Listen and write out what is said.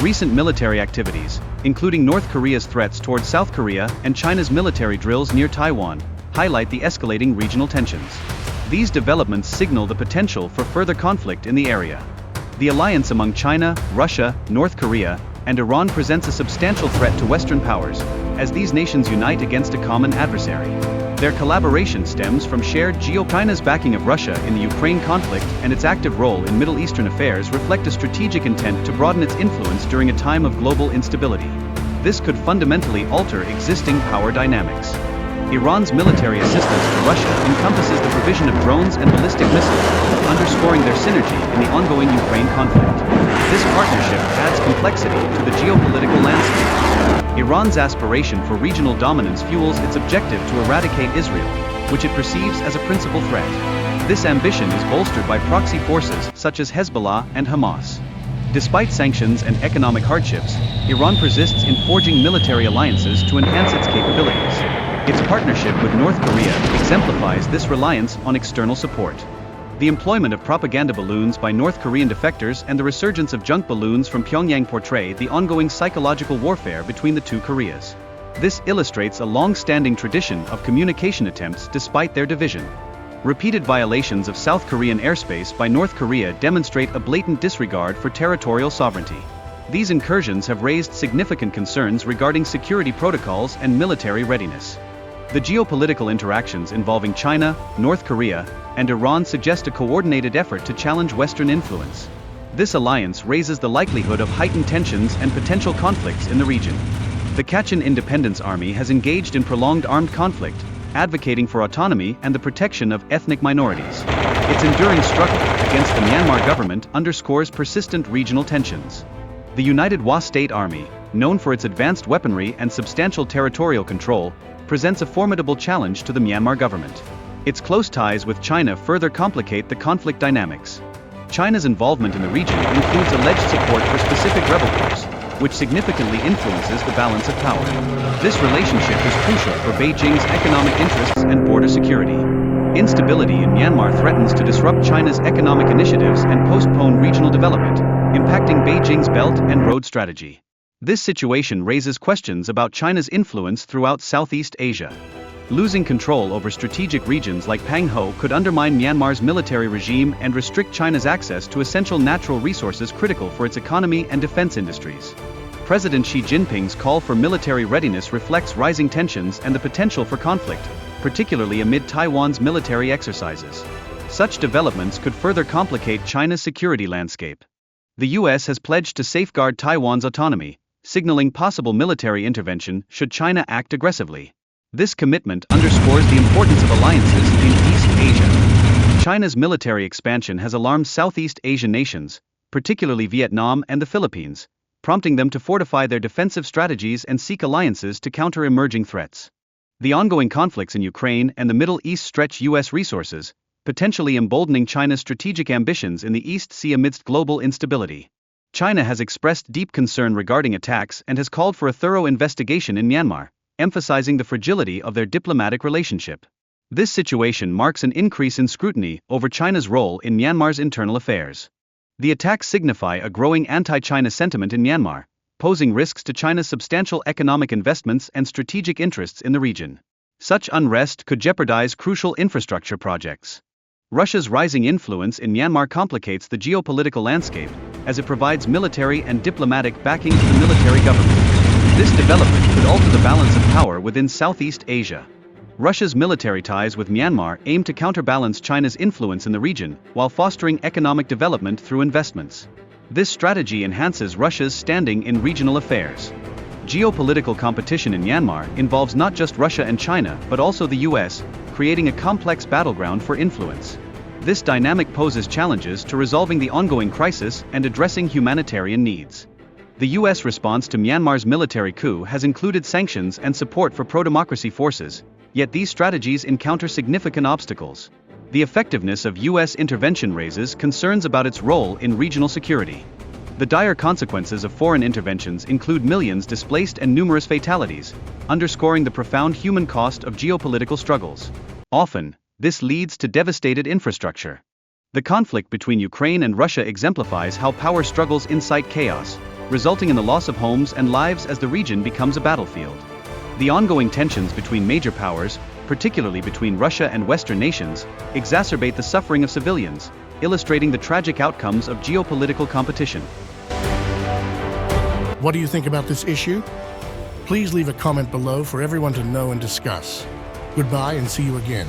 Recent military activities, including North Korea's threats towards South Korea and China's military drills near Taiwan, highlight the escalating regional tensions. These developments signal the potential for further conflict in the area. The alliance among China, Russia, North Korea, and Iran presents a substantial threat to Western powers, as these nations unite against a common adversary. Their collaboration stems from shared China's backing of Russia in the Ukraine conflict and its active role in Middle Eastern affairs reflect a strategic intent to broaden its influence during a time of global instability. This could fundamentally alter existing power dynamics. Iran's military assistance to Russia encompasses the provision of drones and ballistic missiles, underscoring their synergy in the ongoing Ukraine conflict. This partnership adds complexity to the geopolitical landscape. Iran's aspiration for regional dominance fuels its objective to eradicate Israel, which it perceives as a principal threat. This ambition is bolstered by proxy forces such as Hezbollah and Hamas. Despite sanctions and economic hardships, Iran persists in forging military alliances to enhance its capabilities. Its partnership with North Korea exemplifies this reliance on external support. The employment of propaganda balloons by North Korean defectors and the resurgence of junk balloons from Pyongyang portray the ongoing psychological warfare between the two Koreas. This illustrates a long-standing tradition of communication attempts despite their division. Repeated violations of South Korean airspace by North Korea demonstrate a blatant disregard for territorial sovereignty. These incursions have raised significant concerns regarding security protocols and military readiness. The geopolitical interactions involving China, North Korea, and Iran suggest a coordinated effort to challenge Western influence. This alliance raises the likelihood of heightened tensions and potential conflicts in the region. The Kachin Independence Army has engaged in prolonged armed conflict, advocating for autonomy and the protection of ethnic minorities. Its enduring struggle against the Myanmar government underscores persistent regional tensions. The United Wa State Army, known for its advanced weaponry and substantial territorial control, presents a formidable challenge to the Myanmar government. Its close ties with China further complicate the conflict dynamics. China's involvement in the region includes alleged support for specific rebel groups, which significantly influences the balance of power. This relationship is crucial for Beijing's economic interests and border security. Instability in Myanmar threatens to disrupt China's economic initiatives and postpone regional development, impacting Beijing's Belt and Road strategy. This situation raises questions about China's influence throughout Southeast Asia. Losing control over strategic regions like Pangho could undermine Myanmar's military regime and restrict China's access to essential natural resources critical for its economy and defense industries. President Xi Jinping's call for military readiness reflects rising tensions and the potential for conflict, particularly amid Taiwan's military exercises. Such developments could further complicate China's security landscape. The U.S. has pledged to safeguard Taiwan's autonomy, signaling possible military intervention should China act aggressively. This commitment underscores the importance of alliances in East Asia. China's military expansion has alarmed Southeast Asian nations, particularly Vietnam and the Philippines, prompting them to fortify their defensive strategies and seek alliances to counter emerging threats. The ongoing conflicts in Ukraine and the Middle East stretch U.S. resources, potentially emboldening China's strategic ambitions in the East Sea amidst global instability. China has expressed deep concern regarding attacks and has called for a thorough investigation in Myanmar, emphasizing the fragility of their diplomatic relationship. This situation marks an increase in scrutiny over China's role in Myanmar's internal affairs. The attacks signify a growing anti-China sentiment in Myanmar, posing risks to China's substantial economic investments and strategic interests in the region. Such unrest could jeopardize crucial infrastructure projects. Russia's rising influence in Myanmar complicates the geopolitical landscape, as it provides military and diplomatic backing to the military government. This development could alter the balance of power within Southeast Asia. Russia's military ties with Myanmar aim to counterbalance China's influence in the region, while fostering economic development through investments. This strategy enhances Russia's standing in regional affairs. Geopolitical competition in Myanmar involves not just Russia and China but also the US, creating a complex battleground for influence. This dynamic poses challenges to resolving the ongoing crisis and addressing humanitarian needs. The U.S. response to Myanmar's military coup has included sanctions and support for pro-democracy forces, yet these strategies encounter significant obstacles. The effectiveness of U.S. intervention raises concerns about its role in regional security. The dire consequences of foreign interventions include millions displaced and numerous fatalities, underscoring the profound human cost of geopolitical struggles. Often, this leads to devastated infrastructure. The conflict between Ukraine and Russia exemplifies how power struggles incite chaos, resulting in the loss of homes and lives as the region becomes a battlefield. The ongoing tensions between major powers, particularly between Russia and Western nations, exacerbate the suffering of civilians, illustrating the tragic outcomes of geopolitical competition. What do you think about this issue? Please leave a comment below for everyone to know and discuss. Goodbye and see you again.